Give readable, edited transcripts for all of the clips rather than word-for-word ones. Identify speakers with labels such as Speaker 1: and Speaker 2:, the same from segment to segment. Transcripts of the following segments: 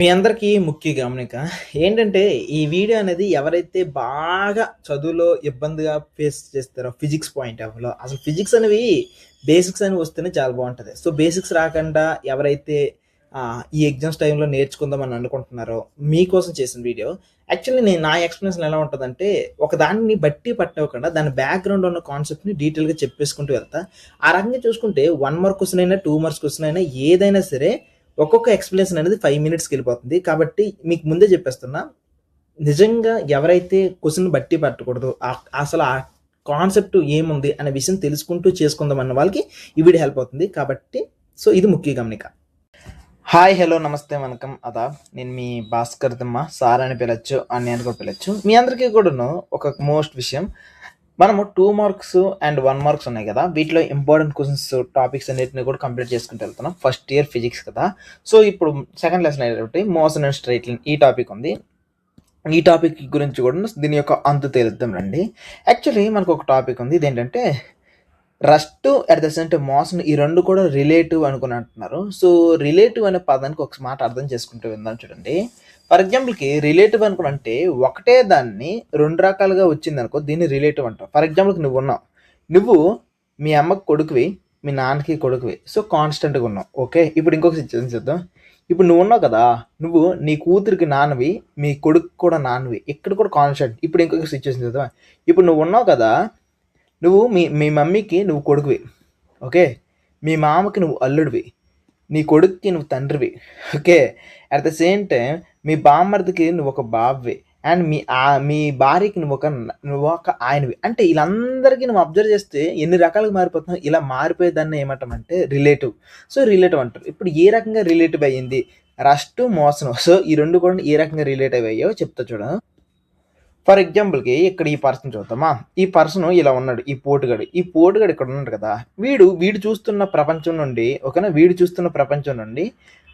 Speaker 1: మీ అందరికీ ముఖ్య గమనిక ఏంటంటే, ఈ వీడియో అనేది ఎవరైతే బాగా చదువులో ఇబ్బందిగా ఫేస్ చేస్తారో ఫిజిక్స్ పాయింట్ ఆఫ్ వ్యూలో అసలు ఫిజిక్స్ అనేవి బేసిక్స్ అని వస్తేనే చాలా బావుంటది. సో, బేసిక్స్ రాకుండా ఎవరైతే ఈ ఎగ్జామ్స్ టైమ్‌లో నేర్చుకుందామని అనుకుంటున్నారో మీకోసం చేసిన వీడియో. యాక్చువల్లీ నా ఎక్స్‌ప్లనేషన్ ఎలా ఉంటదంటే, ఒక దాన్ని బట్టి పట్టనివ్వకుండా దాని బ్యాక్‌గ్రౌండ్ ఉన్న కాన్సెప్ట్‌ని డీటెయిల్‌గా చెప్పేసుకుంటూ వెళ్తా. ఆ రకంగా చూసుకుంటే 1 మార్క్ క్వెషన్ అయినా, 2 మార్క్స్ క్వెషన్ అయినా ఏదైనా సరే ఒక్కొక్క ఎక్స్‌ప్లనేషన్ అనేది 5 మినిట్స్‌కెళ్ళిపోతుంది. కాబట్టి మీకు ముందే చెప్పేస్తున్నా. నిజంగా ఎవరైతే క్వెషన్ బట్టి పట్టకూడదు. అసలు ఆ కాన్సెప్ట్ ఏముంది అనే విషయం తెలుసుకుంటూ చేసుకుందాం అన్న వాళ్ళకి ఈ వీడియో హెల్ప్ అవుతుంది. కాబట్టి ఇది ముఖ్య గమనిక. హాయ్, హలో, నమస్తే, వణకం, అదాబ్. నేను మీ భాస్కర్ దిమ్మ. సార్ అని పిలవచ్చు, అన్నయ్య అని కూడా పిలవచ్చు. మీ అందరికీ కూడాను ఒక మోస్ట్ విషయం. మనము 2 మార్క్స్ అండ్ 1 మార్క్స్ ఉన్నాయి కదా! వీటిలో ఇంపార్టెంట్ క్వెషన్స్ టాపిక్స్ అన్నిటిని కూడా కంప్లీట్ చేసుకుంటూ వెళ్తున్నాం. ఫస్ట్ ఇయర్ ఫిజిక్స్ కదా! సో, ఇప్పుడు సెకండ్ లెసన్ అయ్యేటప్పటికి మోషన్ అండ్ స్ట్రెయిట్ లైన్ ఈ టాపిక్ ఉంది. ఈ టాపిక్ గురించి కూడా దీని యొక్క అంతు తేలుద్దాం రండి. యాక్చువల్లీ మనకు ఒక టాపిక్ ఉంది. ఇదేంటంటే rust at the same time motion ఈ 2 కూడా రిలేటివ్ అనుకుని అంటున్నారు. సో, రిలేటివ్ అనే పదానికి ఒక మాట అర్థం చేసుకుంటూ విందాం చూడండి. ఫర్ ఎగ్జాంపుల్‌కి రిలేటివ్ అనుకునంటే ఒకటే దాన్ని 2 రకాలుగా వచ్చిందనుకో దీన్ని రిలేటివ్ అంటాం. ఫర్ ఎగ్జాంపుల్‌కి నువ్వున్నావు. నువ్వు మీ అమ్మకి కొడుకువి, మీ నాన్నకి కొడుకువి. సో, కాన్స్టెంట్‌గా ఉన్నావు. ఓకే. ఇప్పుడు ఇంకొక సిట్యుయేషన్ చూద్దాం. ఇప్పుడు నువ్వున్నావు కదా! నువ్వు నీ కూతురికి నాన్నవి, మీ కొడుకుకి కూడా నాన్నవి. ఇక్కడ కూడా కాన్స్టెంట్. ఇప్పుడు ఇంకొక సిట్యుయేషన్ చూద్దామా? ఇప్పుడు నువ్వున్నావు కదా! నువ్వు మీ మీ మమ్మీకి నువ్వు కొడుకువి. ఓకే. మీ మామకి నువ్వు అల్లుడివి. నీ కొడుక్కి నువ్వు తండ్రివి. Okay. At the same time మీ బామ్మర్దికి నువ్వొక బావవి. అండ్ మీ భార్యకి నువ్వొక ఆయనవి. అంటే ఈళ్ళందరికీ నువ్వు అబ్జర్వ్ చేస్తే ఎన్ని రకాలుగా మారిపోతున్నావు. ఇలా మారిపోయేదాన్ని ఏమంటామంటే రిలేటివ్. సో, రిలేటివ్ అంటారు. ఇప్పుడు ఏ రకంగా రిలేటివ్ అయ్యింది? రస్టు, మోసను. సో, ఈ 2 కూడా ఏ రకంగా రిలేటివ్ అయ్యాయో చెప్తా చూడు. ఫర్ ఎగ్జాంపుల్‌కి ఇక్కడ ఈ పర్సన్ చూద్దామా? ఈ పర్సన్ ఇలా ఉన్నాడు. ఈ పోటుగాడు. ఈ పోటుగాడు ఇక్కడ ఉన్నాడు కదా! వీడు చూస్తున్న ప్రపంచం నుండి ఓకేనా? వీడు చూస్తున్న ప్రపంచం నుండి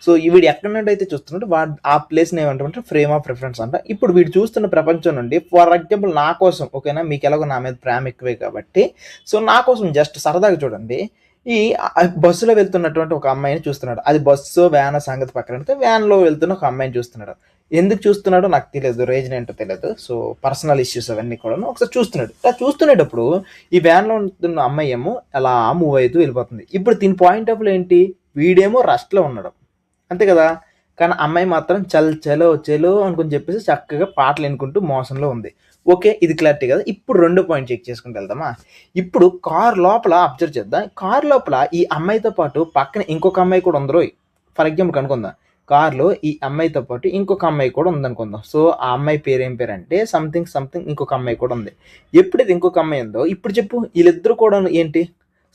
Speaker 1: సో, వీడు ఎక్కడి నుండి అయితే చూస్తున్నాడో ఆ ప్లేస్‌ని ఏమంటామంటే ఫ్రేమ్ ఆఫ్ రిఫరెన్స్ అంట. ఇప్పుడు వీడు చూస్తున్న ప్రపంచం నుండి ఫర్ ఎగ్జాంపుల్ నా కోసం ఓకేనా? మీకెలాగో నా మీద ప్రేమ ఎక్కువే కాబట్టి సో, నా కోసం జస్ట్ సరదాగా చూడండి. ఈ బస్సులో వెళ్తున్నటువంటి ఒక అమ్మాయిని చూస్తున్నాడు. అది బస్సో, వ్యానో సంగతి పక్కన పెడితే వ్యాన్‌లో వెళ్తున్న ఒక అమ్మాయిని చూస్తున్నాడు. ఎందుకు చూస్తున్నాడో నాకు తెలియదు. రీజన్ ఏంటో తెలియదు. సో, పర్సనల్ ఇష్యూస్ అవన్నీ కూడాను. ఒకసారి చూస్తున్నాడు. ఇలా చూస్తునేటప్పుడు ఈ వ్యాన్‌లో ఉంటున్న అమ్మాయి ఏమో అలా మూవ్ అవుతూ వెళ్ళిపోతుంది. ఇప్పుడు దీని పాయింట్ ఆఫ్ వ్యూలో ఏంటి? వీడేమో రష్‌లో ఉన్నాడు. అంతే కదా! కానీ అమ్మాయి మాత్రం చల్ చలో చలో అనుకుని చెప్పేసి చక్కగా పాటలు వినుకుంటూ మోసంలో ఉంది. ఓకే. ఇది క్లారిటీ కదా! ఇప్పుడు రెండో పాయింట్ చెక్ చేసుకుంటూ వెళ్దామా? ఇప్పుడు కార్ లోపల అబ్జర్వ్ చేద్దాం. కార్ లోపల ఈ అమ్మాయితో పాటు పక్కన ఇంకొక అమ్మాయి కూడా ఉందిరోయ్. ఫర్ ఎగ్జాంపుల్ అనుకుందాం. కార్‌లో ఈ అమ్మాయితో పాటు ఇంకొక అమ్మాయి కూడా ఉందనుకుందాం. సో, ఆ అమ్మాయి పేరేం పేరంటే సంథింగ్ ఇంకొక అమ్మాయి కూడా ఉంది. ఎప్పుడైతే ఇంకొక అమ్మాయి ఉందో ఇప్పుడు చెప్పు ఈళ్ళిద్దరూ కూడాను ఏంటి?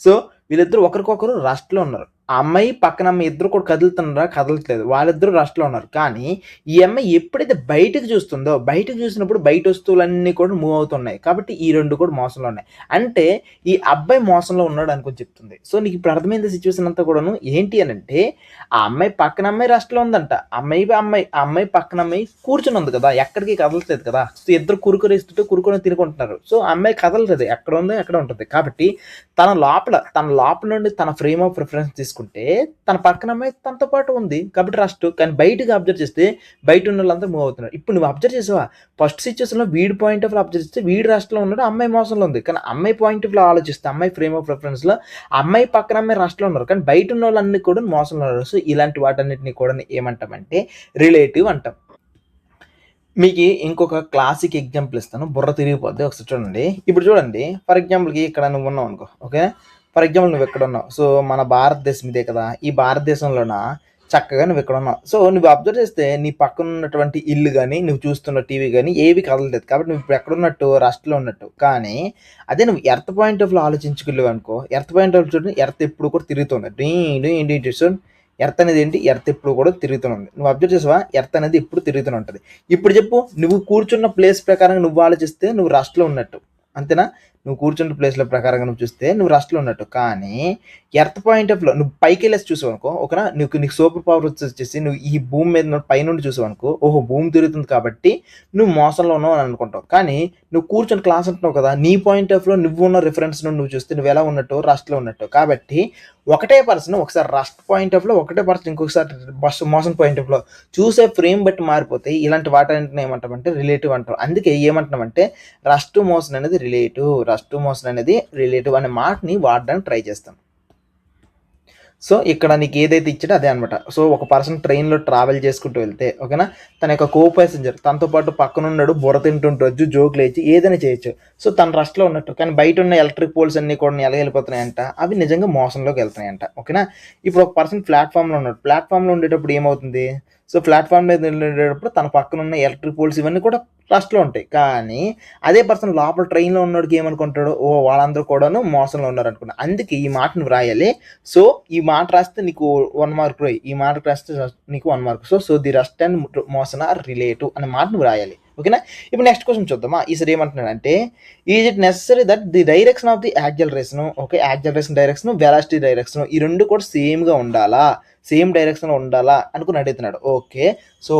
Speaker 1: సో, వీళ్ళిద్దరూ ఒకరికొకరు రస్ట్‌లో ఉన్నారు. ఆ అమ్మాయి, పక్కన అమ్మాయి ఇద్దరు కూడా కదులుతున్నారా? కదలట్లేదు. వాళ్ళిద్దరూ రస్ట్‌లో ఉన్నారు. కానీ ఈ అమ్మాయి ఎప్పుడైతే బయటకి చూస్తుందో, బయటకి చూసినప్పుడు బయట వస్తువులన్నీ కూడా మూవ్ అవుతున్నాయి. కాబట్టి ఈ 2 కూడా మోసంలో ఉన్నాయి. అంటే ఈ అబ్బాయి మోసంలో ఉన్నాడు అనుకోని చెప్తుంది. సో, నీకు ఇప్పుడు అర్థమైందా సిట్యుయేషన్ అంతా కూడాను? ఏంటి అనంటే ఆ అమ్మాయి పక్కన అమ్మాయి రస్ట్‌లో ఉందంట. ఆ అమ్మాయి పక్కన అమ్మాయి కూర్చొని ఉంది కదా! ఎక్కడికి కదలట్లేదు కదా! సో, ఇద్దరు కురుకురు ఇస్తుంటే కురుకుని తినుకుంటున్నారు. సో, ఆ అమ్మాయి కదలలేదు. ఎక్కడ ఉందో అక్కడే ఉంటది. కాబట్టి తన లోపల నుండి తన ఫ్రేమ్ ఆఫ్ రిఫరెన్స్ తీసుకుంటే తన పక్కన అమ్మాయి తనతో పాటు ఉంది. కాబట్టి రస్ట్. కానీ బయటకి అబ్జర్వ్ చేస్తే బయట ఉన్నోళ్ళంతా మూవ్ అవుతున్నారు. ఇప్పుడు నువ్వు అబ్జర్వ్ చేసావా? ఫస్ట్ సిట్యుయేషన్‌లో వీడి పాయింట్ ఆఫ్ వ్యూలో అబ్జర్వ్ చేస్తే వీడు రస్ట్‌లో ఉన్నాడు. అమ్మాయి మోసంలో ఉంది. కానీ అమ్మాయి పాయింట్ ఆఫ్ వ్యూలో ఆలోచిస్తే అమ్మాయి ఫ్రేమ్ ఆఫ్ రిఫరెన్స్‌లో అమ్మాయి పక్కన అమ్మాయి రస్ట్‌లో ఉన్నారు. కానీ బయట ఉన్నోళ్ళన్నీ కూడా మోసంలో ఉన్నారు. సో, ఇలాంటి వాటన్నిటిని కూడా ఏమంటామంటే రిలేటివ్ అంటాం. మీకి ఇంకొక క్లాసిక్ ఎగ్జాంపుల్ ఇస్తాను. బుర్ర తిరిగిపోద్ది. ఒకసారి చూడండి. ఇప్పుడు చూడండి ఫర్ ఎగ్జాంపుల్‌కి ఇక్కడ నువ్వున్నావు అనుకో. ఓకే. ఫర్ ఎగ్జాంపుల్ నువ్వెక్కడున్నావు. సో, మన భారతదేశం ఇదే కదా! ఈ భారతదేశంలోన చక్కగా నువ్విక్కడున్నావు. సో, నువ్వు అబ్జర్వ్ చేస్తే నీ పక్కనున్నటువంటి ఇల్లు గాని, నువ్వు చూస్తున్న టీవీ గాని ఏవి కదలలేదు. కాబట్టి నువ్విప్పుడు ఎక్కడున్నట్టు రస్ట్‌లో ఉన్నట్టు. కానీ అదే నువ్వు ఎర్త్ పాయింట్ ఆఫ్ వ్యూలో ఆలోచించుకెళ్ళావనుకో, ఎర్త్ పాయింట్ ఆఫ్ వ్యూ చూడండి ఎర్త్ ఎప్పుడు కూడా తిరుగుతుంది. ఢీ ఢీ ఢీ ఢీ చూడు. ఎర్త్ అనేది ఏంటి? ఎర్త్ ఎప్పుడు కూడా తిరుగుతూనే ఉంది. నువ్వు అబ్జర్వ్ చేసావా? ఎర్త్ అనేది ఎప్పుడు తిరుగుతూనే ఉంటది. ఇప్పుడు చెప్పు నువ్వు కూర్చున్న ప్లేస్ ప్రకారంగా నువ్వు ఆలోచిస్తే నువ్వు రస్ట్‌లో ఉన్నట్టు. అంతేనా? నువ్వు కూర్చున్న ప్లేస్లో ప్రకారంగా నువ్వు చూస్తే నువ్వు రెస్ట్లో ఉన్నట్టు. కానీ ఎర్త్ పాయింట్ ఆఫ్ లో నువ్వు పైకి వెళ్ళేసి చూసావు అనుకో, ఓకేనా, నీకు సూపర్ పవర్ వచ్చేసి నువ్వు ఈ భూమి మీద పైనుండి చూసావు అనుకో, ఓహో భూమి తిరుగుతుంది కాబట్టి నువ్వు మోసంలో ఉన్నావు అని అనుకుంటావు. కానీ నువ్వు కూర్చొని క్లాస్ అంటున్నావు కదా, నీ పాయింట్ ఆఫ్ లో నువ్వు ఉన్న రిఫరెన్స్ నుండి నువ్వు చూస్తే నువ్వు ఎలా ఉన్నట్టు, రస్ట్లో ఉన్నట్టు. కాబట్టి ఒకటే పర్సన్ ఒకసారి రస్ట్ పాయింట్ ఆఫ్ లో, ఒకటే పర్సన్ ఇంకొకసారి మోషన్ పాయింట్ ఆఫ్ లో చూసే ఫ్రేమ్ బట్టి మారిపోతాయి. ఇలాంటి వాటిని ఏమంటామంటే రిలేటివ్ అంటాం. అందుకే ఏమంటున్నామంటే రస్ట్ మోషన్ అనేది రిలేటివ్ అనే మాటని వాడడానికి ట్రై చేస్తాం. సో ఇక్కడ నీకు ఏదైతే ఇచ్చాడో అదే అనమాట. సో ఒక పర్సన్ ట్రైన్లో ట్రావెల్ చేసుకుంటూ వెళ్తే, ఓకేనా, తన యొక్క కో ప్యాసింజర్ తనతో పాటు పక్కన ఉన్నాడు, బుర్ర తింటుండొచ్చు, జోకులు వేయచ్చు, ఏదైనా చేయొచ్చు. సో తన రష్లో ఉన్నట్టు. కానీ బయట ఉన్న ఎలక్ట్రిక్ పోల్స్ అన్ని కూడా ఎలా వెళ్ళిపోతున్నాయంట, అవి నిజంగా మోసంలోకి వెళ్తున్నాయంట. ఓకేనా, ఇప్పుడు ఒక పర్సన్ ప్లాట్ఫామ్లో ఉన్నాడు. ప్లాట్ఫామ్లో ఉండేటప్పుడు ఏమవుతుంది, సో ప్లాట్ఫామ్ మీద వెళ్ళేటప్పుడు తన పక్కన ఉన్న ఎలక్ట్రిక్ పోల్స్ ఇవన్నీ కూడా రస్ట్లో ఉంటాయి. కానీ అదే పర్సన్ లోపల ట్రైన్లో ఉన్నోడికి ఏమనుకుంటాడు, ఓ వాళ్ళందరూ కూడాను మోసంలో ఉన్నారు అనుకున్నా. అందుకే ఈ మాటను వ్రాయాలి. సో ఈ మాట రాస్తే నీకు 1 మార్క్, ఈ మాట రాస్తే నీకు 1 mark. So the rust and motion are relative అనే మాటను వ్రాయాలి. ఓకేనా, ఇప్పుడు నెక్స్ట్ క్వశ్చన్ చూద్దామా. ఈసారి ఏమంటున్నాడు అంటే, is it necessary that the direction of the acceleration, okay, acceleration direction, velocity direction ఈ రెండు కూడా సేమ్గా ఉండాలా, సేమ్ డైరెక్షన్లో ఉండాలా అనుకుని అడుగుతున్నాడు. ఓకే, సో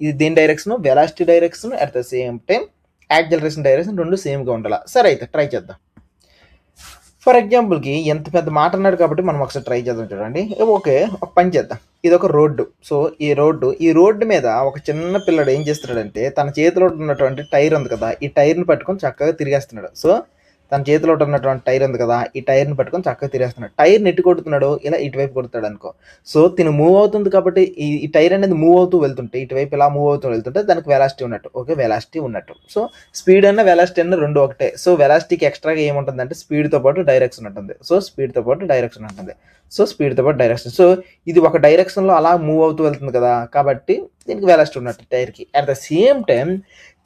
Speaker 1: ఇది దేని direction, velocity direction, at the same time acceleration direction రెండు సేమ్గా ఉండాలా. సరే అయితే ట్రై చేద్దాం. ఫర్ ఎగ్జాంపుల్కి ఎంత పెద్ద మాట అన్నాడు కాబట్టి మనం ఒకసారి ట్రై చేద్దాం. చూడండి, ఓకే, ఒక పని చేద్దాం. ఇది ఒక రోడ్డు. సో ఈ రోడ్డు మీద ఒక చిన్న పిల్లడు ఏం చేస్తున్నాడంటే, తన చేతిలో ఉన్నటువంటి టైర్ ఉంది కదా, ఈ టైర్ని పట్టుకొని చక్కగా తిరిగేస్తున్నాడు. సో తన చేతిలో ఉన్నటువంటి టైర్ ఉంది కదా, ఈ టైర్ని పట్టుకొని చక్కగా తిరిగేస్తున్నాడు. టైర్ని ఎట్టు కొడుతున్నాడు, ఇలా ఇటువైపు కొడుతాడు అనుకో. సో తిను మూవ్ అవుతుంది కాబట్టి ఈ టైర్ అనేది మూవ్ అవుతూ వెళ్తుంటే, ఇటువైపు ఇలా మూవ్ అవుతూ వెళ్తుంటే దానికి వెలాసిటీ ఉన్నట్టు. ఓకే, వెలాసిటీ ఉన్నట్టు. సో స్పీడ్ అన్న వెలాసిటీ అన్న రెండు ఒకటే. సో వెలాసిటీకి ఎక్స్ట్రాగా ఏముంటుంది అంటే స్పీడ్తో పాటు డైరెక్షన్ ఉంటుంది. సో స్పీడ్తో పాటు డైరెక్షన్ ఉంటుంది. సో ఇది ఒక డైరెక్షన్లో అలా మూవ్ అవుతూ వెళ్తుంది కదా, కాబట్టి దీనికి వెలాసిటీ ఉన్నట్టు టైర్కి. At the same time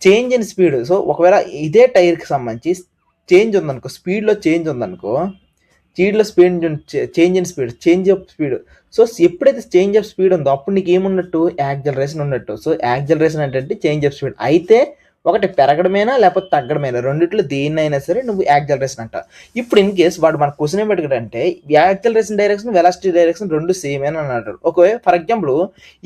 Speaker 1: change in speed. So ఒకవేళ ఇదే టైర్కి సంబంధించి చేంజ్ ఉందనుకో, స్పీడ్లో చేంజ్ ఉందనుకో, చేంజ్ ఆఫ్ స్పీడ్. సో ఎప్పుడైతే చేంజ్ ఆఫ్ స్పీడ్ ఉందో అప్పుడు నీకు ఏమున్నట్టు, యాక్సలరేషన్ ఉన్నట్టు. సో యాక్సలరేషన్ అంటే చేంజ్ ఆఫ్ స్పీడ్. అయితే ఒకటి పెరగడమేనా లేకపోతే తగ్గడమేనా, రెండిట్లో దేన్నైనా సరే నువ్వు యాక్సలరేషన్ అంట. ఇప్పుడు ఇన్ కేస్ వాడు మన క్వశ్చన్ ఏం అడిగాడంటే, యాక్సలరేషన్ డైరెక్షన్, వెలాసిటీ డైరెక్షన్ రెండు సేమ్ అని అన్నాడు. ఓకే, ఫర్ ఎగ్జాంపుల్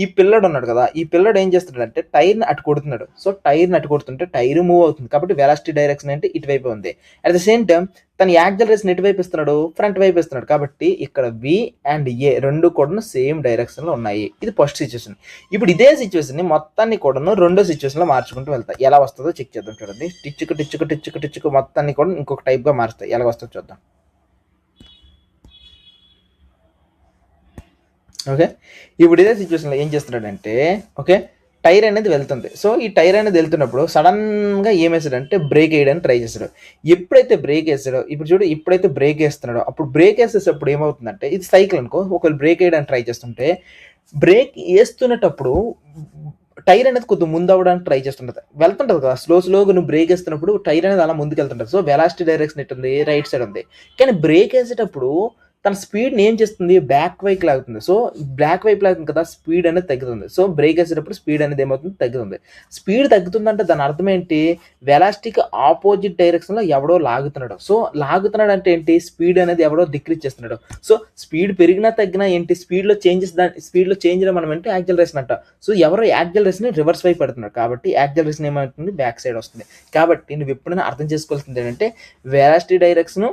Speaker 1: ఈ పిల్లడు ఉన్నాడు కదా, ఈ పిల్లడు ఏం చేస్తున్నాడంటే టైర్ని అటు కొడుతున్నాడు. సో టైర్ని అటు కొడుతుంటే టైర్ మూవ్ అవుతుంది కాబట్టి వెలాసిటీ డైరెక్షన్ అంటే ఇటువైపు ఉంది. అట్ ద సేమ్ టైం తను యాక్సలరేషన్ ఎటు వైపు ఇస్తున్నాడు, ఫ్రంట్ వైపు ఇస్తున్నాడు. కాబట్టి ఇక్కడ వి అండ్ ఏ రెండు కూడా సేమ్ డైరెక్షన్లో ఉన్నాయి. ఇది ఫస్ట్ సిచ్యువేషన్. ఇప్పుడు ఇదే సిచ్యువేషన్ని మొత్తాన్ని కూడా రెండో సిచ్యువేషన్లో మార్చుకుంటూ వెళ్తాయి. ఎలా వస్తుందో చెక్ చేద్దాం. చూడండి, టిచ్చుకు మొత్తాన్ని కూడా ఇంకొక టైప్గా మారుస్తాయి. ఎలా వస్తుందో చూద్దాం. ఓకే, ఇప్పుడు ఇదే సిచ్యువేషన్లో ఏం చేస్తున్నాడంటే, ఓకే, టైర్ అనేది వెళ్తుంది. సో ఈ టైర్ అనేది వెళ్తున్నప్పుడు సడన్గా ఏం వేసాడంటే బ్రేక్ వేయడానికి ట్రై చేశాడు. ఎప్పుడైతే బ్రేక్ వేసాడో, ఇప్పుడు చూడు, ఎప్పుడైతే బ్రేక్ వేస్తున్నాడో అప్పుడు బ్రేక్ వేసేటప్పుడు ఏమవుతుందంటే, ఇది సైకిల్ అనుకో, ఒకవేళ బ్రేక్ వేయడానికి ట్రై చేస్తుంటే బ్రేక్ వేస్తున్నప్పుడు టైర్ అనేది కొద్దిగా ముందు అవ్వడానికి ట్రై చేస్తుంటుంది, వెళ్తుంటుంది కదా, స్లోగా నువ్వు బ్రేక్ వేస్తున్నప్పుడు టైర్ అనేది అలా ముందుకు వెళ్తుంటుంది. సో వెలాసిటీ డైరెక్షన్ ఎట్టుంది, రైట్ సైడ్ ఉంది. కానీ బ్రేక్ వేసేటప్పుడు తన స్పీడ్ని ఏం చేస్తుంది, బ్యాక్ వైపు లాగుతుంది. సో బ్యాక్ వైపు లాగుతుంది కదా, స్పీడ్ అనేది తగ్గుతుంది. సో బ్రేక్ వేసేటప్పుడు స్పీడ్ అనేది ఏమవుతుంది, తగ్గుతుంది. స్పీడ్ తగ్గుతుందంటే దాని అర్థం ఏంటి, వెలాసిటీకి ఆపోజిట్ డైరెక్షన్లో ఎవడో లాగుతున్నాడు. సో లాగుతున్నాడు అంటే ఏంటి, స్పీడ్ అనేది ఎవడో డిక్రీజ్ చేస్తున్నాడు. సో స్పీడ్ పెరిగినా తగ్గినా ఏంటి, స్పీడ్లో చేంజ్ మనం అంటే యాక్సలరేషన్ అంట. సో ఎవరో యాక్సలరేషన్ రివర్స్ వైపు పెడుతున్నారు కాబట్టి యాక్సలరేషన్ ఏమవుతుంది, బ్యాక్ సైడ్ వస్తుంది. కాబట్టి నువ్వు ఎప్పుడైనా అర్థం చేసుకోవాల్సింది ఏంటంటే, వెలాసిటీ డైరెక్షన్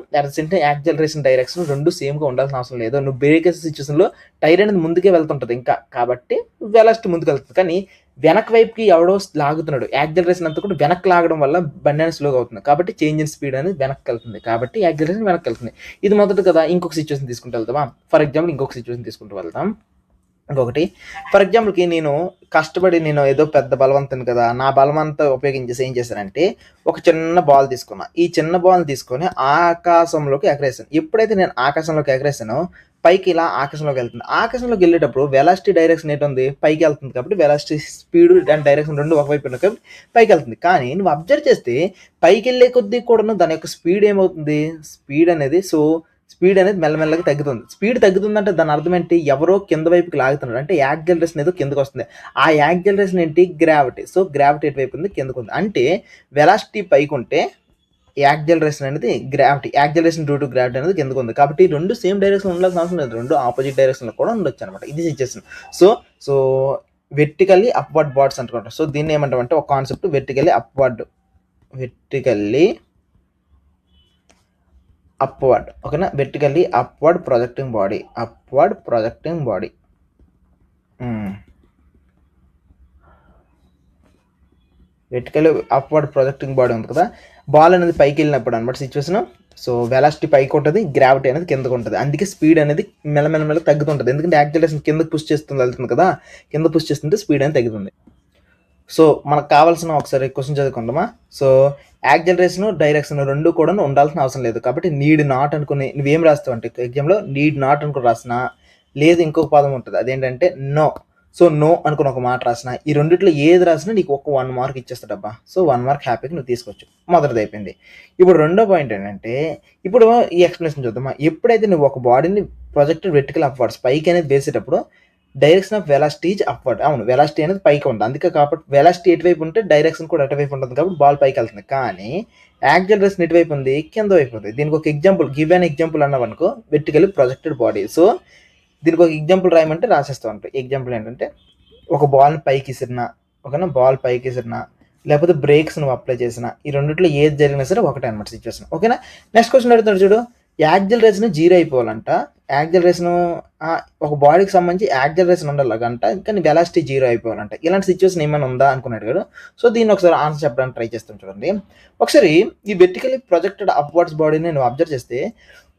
Speaker 1: యాక్సలరేషన్ డైరెక్షన్ రెండు సేమ్ ఉండాల్సిన అవసరం లేదు. నువ్వు బ్రేక్ వేసే సిచ్యువేషన్లో టైర్ అనేది ముందుకే వెళ్తుంటుంది ఇంకా, కాబట్టి వెలాసిటీ ముందుకు వెళ్తుంది. కానీ వెనక్ వైపుకి ఎవడో లాగుతున్నాడు, యాక్సలరేషన్ అంతా కూడా వెనక్కి లాగడం వల్ల బండి అనేది స్లోగా అవుతుంది. కాబట్టి చేంజ్ ఇన్ స్పీడ్ అనేది వెనక్కి వెళ్తుంది, కాబట్టి యాక్సలరేషన్ వెనక్కి వెళ్తుంది. ఇది మొదటి కదా. ఇంకొక సిచ్యువేషన్ తీసుకుంటూ వెళ్తామా. ఫర్ ఎగ్జాంపుల్ ఇంకొక సిచ్యువేషన్ తీసుకుంటూ వెళ్తాం. ఇంకొకటి, ఫర్ ఎగ్జాంపుల్కి నేను కష్టపడి నేను ఏదో పెద్ద బలవంతుని కదా, నా బలమంతా ఉపయోగించేసి ఏం చేశానంటే ఒక చిన్న బాల్ తీసుకున్నా. ఈ చిన్న బాల్ తీసుకొని ఆకాశంలోకి ఎగరేసాను. ఎప్పుడైతే నేను ఆకాశంలోకి ఎగరేసానో పైకి ఇలా ఆకాశంలోకి వెళ్తుంది. ఆకాశంలోకి వెళ్ళేటప్పుడు వెలాసిటీ డైరెక్షన్ ఏంటుంది, పైకి వెళ్తుంది. కాబట్టి వెలాసిటీ స్పీడ్ అండ్ డైరెక్షన్ రెండు ఒకవైపు ఉన్నాయి కాబట్టి పైకి వెళ్తుంది. కానీ నువ్వు అబ్జర్వ్ చేస్తే పైకి వెళ్ళే కొద్దీ కూడా దాని యొక్క స్పీడ్ ఏమవుతుంది, స్పీడ్ అనేది మెల్లమెల్లగా తగ్గుతుంది. స్పీడ్ తగ్గుతుందంటే దాని అర్థం ఏంటి, ఎవరో కింద వైపుకి లాగుతున్నాడు అంటే యాక్సలరేషన్ ఏదో కిందకు వస్తుంది. ఆ యాక్సలరేషన్ ఏంటి, గ్రావిటీ. సో గ్రావిటీ ఎటువైపు ఉంది, కిందకు ఉంది. అంటే వెలాసిటీ పైకి ఉంటే యాక్సిలరేషన్ అనేది gravity, acceleration due to gravity అనేది కిందకు ఉంది. కాబట్టి రెండు సేమ్ డైరెక్షన్ ఉండాల్సిన అవసరం లేదు, రెండు ఆపోజిట్ డైరెక్షన్లో కూడా ఉండొచ్చు అనమాట. ఇది situation. So so vertically upward bodies అంటుకుంటాం. సో దీన్ని ఏమంటామంటే ఒక కాన్సెప్ట్ వెర్టికల్లీ అప్వర్డ్ ఓకేనా. Vertically upward projecting body vertically upward projecting body ఉంది కదా. బాల్ అనేది పైకి వెళ్ళినప్పుడు అనమాట సిచ్యువేషన్. సో వెలాసిటీ పైకి ఉంటుంది, గ్రావిటీ అనేది కిందకు ఉంటుంది. అందుకే స్పీడ్ అనేది మెల్లమెల్ల తగ్గుతుంటుంది, ఎందుకంటే యాక్సిలరేషన్ కిందకు పుష్ చేస్తుంది వెళ్తుంది కదా. కింద పుష్ చేస్తుంటే స్పీడ్ అనేది తగ్గుతుంది. సో మనకు కావాల్సిన ఒకసారి క్వశ్చన్ చదువుకుందామా. సో యాక్సిలరేషన్ డైరెక్షన్ రెండు కూడా ఉండాల్సిన అవసరం లేదు. కాబట్టి నీడ్ నాట్ అనుకుని నువ్వేం రాస్తావు అంటే ఎగ్జామ్లో నీడ్ నాట్ అనుకుని రాసినా, లేదు ఇంకొక పదం ఉంటుంది అదేంటంటే నో. సో నో అనుకుని ఒక మాట రాసిన, ఈ రెండిట్లో ఏది రాసినా నీకు ఒక 1 మార్క్ ఇచ్చేస్తాడబ్బా. సో 1 మార్క్ హ్యాపీగా నువ్వు తీసుకోవచ్చు. మొదటిది అయిపోయింది. ఇప్పుడు రెండో పాయింట్ ఏంటంటే, ఇప్పుడు ఈ ఎక్స్ప్లెనేషన్ చూద్దామా. ఎప్పుడైతే నువ్వు ఒక బాడీని ప్రొజెక్టెడ్ వెర్టికల్ అప్వర్డ్స్ పైకి అనేది వేసేటప్పుడు direction of velocity is upward. అవును, వెలాసిటీ అనేది పైకి ఉంటుంది, అందుకే కాబట్టి వెలాసిటీ ఎటువైపు ఉంటే డైరెక్షన్ కూడా అటువైపు ఉంటుంది, కాబట్టి బాల్ పైకి వెళ్తుంది. కానీ యాక్సిలరేషన్ ఎటువైపు ఉంది, కింద వైపు ఉంది. దీనికి ఒక ఎగ్జాంపుల్, గివ్ అన్ ఎగ్జాంపుల్ అన్నావనుకో, వెర్టికల్లీ ప్రొజెక్టెడ్ బాడీ. సో దీనికి ఒక ఎగ్జాంపుల్ రాయమంటే రాసేస్తాం అంటే ఎగ్జాంపుల్ ఏంటంటే, ఒక బాల్ని పైకి ఇసిరినా, ఓకేనా, బాల్ పైకి ఇసిరినా, లేకపోతే బ్రేక్స్ నువ్వు అప్లై చేసిన, ఈ రెండిట్లో ఏది జరిగినా సరే ఒకటే అనమాట సిచ్యువేషన్. ఓకేనా. నెక్స్ట్ క్వశ్చన్ అడుగుతాడు చూడు, యాక్సిలరేషన్ 0 అయిపోవాలంట. యాక్సిలరేషన్ ఒక బాడీకి సంబంధించి యాక్సిలరేషన్ ఉండాలి గంట, కానీ వెలాసిటీ 0 అయిపోవాలంట. ఇలాంటి సిచ్యువేషన్ ఏమైనా ఉందా అనుకున్నాడు కదా. సో దీన్ని ఒకసారి ఆన్సర్ చెప్పడానికి ట్రై చేస్తాం చూడండి. ఒకసారి ఈ వెర్టికల్లీ ప్రొజెక్టెడ్ అప్వర్డ్స్ బాడీని నువ్వు అబ్జర్వ్ చేస్తే,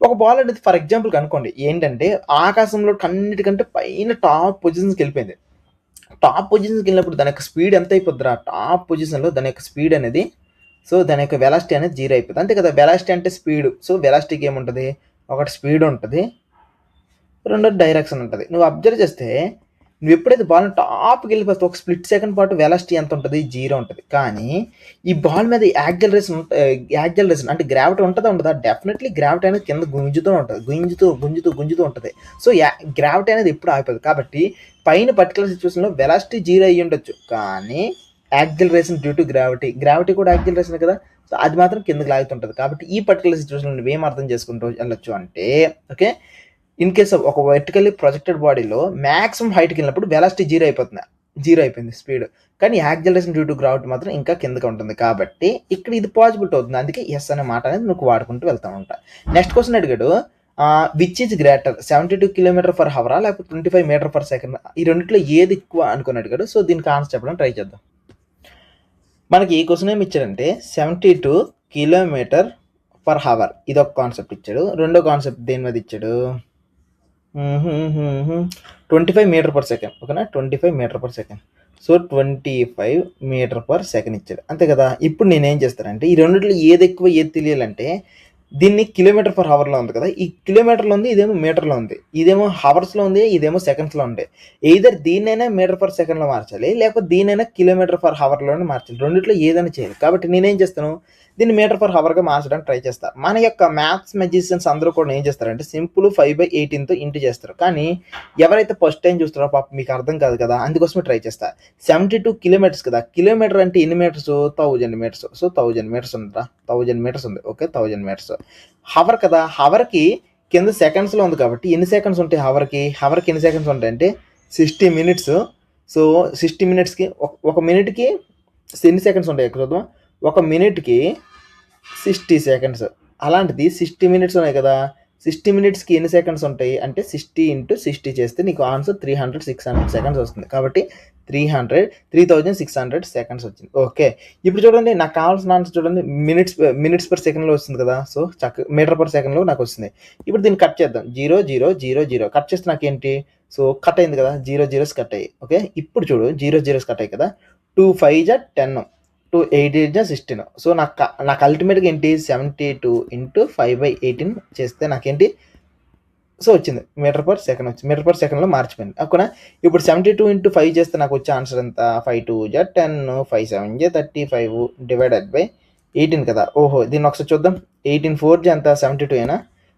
Speaker 1: ఒక బాల్ అనేది ఫర్ ఎగ్జాంపుల్ అనుకోండి ఏంటంటే ఆకాశంలో అన్నిటికంటే పైన టాప్ పొజిషన్స్కి వెళ్ళిపోయింది. టాప్ పొజిషన్స్కి వెళ్ళినప్పుడు దాని యొక్క స్పీడ్ ఎంత అయిపోద్దిరా, టాప్ పొజిషన్లో దాని యొక్క స్పీడ్ అనేది, సో దాని యొక్క వెలాసిటీ అనేది 0 అయిపోతుంది, అంతే కదా. వెలాసిటీ అంటే స్పీడ్. సో వెలాసిటీకి ఏముంటుంది, ఒకటి స్పీడ్ ఉంటుంది, రెండోది డైరెక్షన్ ఉంటుంది. నువ్వు అబ్జర్వ్ చేస్తే నువ్వు ఎప్పుడైతే బాల్ టాప్కి వెళ్ళిపోతే ఒక స్ప్లిట్ సెకండ్ పాటు వెలాసిటీ ఎంత ఉంటుంది, 0 ఉంటుంది. కానీ ఈ బాల్ మీద యాక్సిలరేషన్ అంటే గ్రావిటీ ఉంటుందా ఉండదా, డెఫినెట్లీ గ్రావిటీ అనేది కింద గుంజుతూ ఉంటుంది. సో గ్రావిటీ అనేది ఎప్పుడు ఆగిపోతుంది. కాబట్టి పైన పర్టికులర్ సిచ్యువేషన్లో వెలాసిటీ 0 అయ్యి ఉండొచ్చు, కానీ యాక్సిలరేషన్ డ్యూ టు గ్రావిటీ కూడా యాక్సిలరేషన్ కదా. సో అది మాత్రం కిందకి లాగుతుంటుంది. కాబట్టి ఈ పర్టికులర్ సిచ్యువేషన్లో నువ్వేం అర్థం చేసుకుంటూ వెళ్ళొచ్చు అంటే, ఓకే, ఇన్ కేస్ ఆఫ్ ఒక వెర్టికల్లీ ప్రొజెక్టెడ్ బాడీలో మ్యాక్సిమం హైట్కి వెళ్ళినప్పుడు వెలాసిటీ 0 అయిపోయింది స్పీడ్, కానీ యాక్సిలరేషన్ డ్యూ టు గ్రావిటీ మాత్రం ఇంకా కిందకి ఉంటుంది. కాబట్టి ఇక్కడ ఇది పాసిబిలిటీ అవుతుంది, అందుకే ఎస్ అనే మాట అనేది నువ్వు వాడుకుంటూ వెళ్తా ఉంటా. నెక్స్ట్ క్వశ్చన్ అడిగాడు, విచ్ ఈజ్ గ్రేటర్ 72 km/h లేకపోతే 25 m/s, ఈ రెండిట్లో ఏది ఎక్కువ అనుకుని అడిగాడు. సో దీనికి ఆన్సర్ చెప్పడం ట్రై చేద్దాం. మనకి ఈ క్వశ్చన్ ఏమి ఇచ్చాడంటే 72 km/h ఇది ఒక కాన్సెప్ట్ ఇచ్చాడు. రెండో కాన్సెప్ట్ దేని మీద ఇచ్చాడు, 25 m/s, ఓకేనా, 25 m/s. సో 25 m/s ఇచ్చాడు, అంతే కదా. ఇప్పుడు నేనేం చేస్తానంటే ఈ రెండిట్లో ఏది ఎక్కువ ఏది తెలియాలంటే, దీన్ని km/h ఉంది కదా, ఈ కిలోమీటర్లో ఉంది, ఇదేమో మీటర్లో ఉంది, ఇదేమో హవర్స్లో ఉంది, ఇదేమో సెకండ్స్లో ఉంది. ఎయిదర్ దీన్నైనా m/s మార్చాలి, లేకపోతే దీనైనా km/h మార్చాలి. రెండిట్లో ఏదైనా చేయాలి. కాబట్టి నేనేం చేస్తాను, దీన్ని m/h మార్చడానికి ట్రై చేస్తాను. మన యొక్క మ్యాథ్స్ మెజిషియన్స్ అందరూ కూడా ఏం చేస్తారంటే సింపుల్ 5/18తో ఇంటూ చేస్తారు. కానీ ఎవరైతే ఫస్ట్ టైం చూస్తారో పాప మీకు అర్థం కాదు కదా, అందుకోసమే ట్రై చేస్తా. 72 కిలోమీటర్స్ కదా, కిలోమీటర్ అంటే ఎన్ని మీటర్స్, 1000 మీటర్స్. సో 1000 మీటర్స్ ఉందా, 1000 మీటర్స్ ఉంది, ఓకే, 1000 మీటర్స్. హవర్ కదా, హవర్కి కింద సెకండ్స్లో ఉంది కాబట్టి ఎన్ని సెకండ్స్ ఉంటాయి హవర్కి ఎన్ని సెకండ్స్ ఉంటాయి అంటే 60 మినిట్స్. సో 60 మినిట్స్కి ఒక మినిట్కి ఎన్ని సెకండ్స్ ఉంటాయి చూద్దాం, ఒక మినిట్కి 60 సెకండ్స్. అలాంటిది 60 మినిట్స్ ఉన్నాయి కదా, 60 మినిట్స్కి ఎన్ని సెకండ్స్ ఉంటాయి అంటే 60 × 60 చేస్తే నీకు ఆన్సర్ 600 సెకండ్స్ వస్తుంది. కాబట్టి 3600 సెకండ్స్ వచ్చింది. ఓకే, ఇప్పుడు చూడండి నాకు కావాల్సిన ఆన్సర్ చూడండి, మినిట్స్/సెకండ్లో వస్తుంది కదా. సో m/s నాకు వస్తుంది. ఇప్పుడు దీన్ని కట్ చేద్దాం, 0 0 0 0 కట్ చేస్తే నాకేంటి, సో కట్ అయింది కదా, 0 0s కట్ అయ్యి. ఓకే, ఇప్పుడు చూడు 0 0s కట్ అయ్యి కదా, 2 5 = 10, 2 8 = 16. సో నాకు అల్టిమేట్గా ఏంటి 72 × 5/18 చేస్తే నాకేంటి, సో వచ్చింది m/s వచ్చింది, m/s మార్చిపోయింది. ఓకేనా. ఇప్పుడు 72 × 5 చేస్తే నాకు వచ్చే ఆన్సర్ ఎంత, 5 2 = 10, 5 7 = 35 /18 కదా. ఓహో, దీన్ని ఒకసారి చూద్దాం. 18 4 ఎంత, 72 అయినా.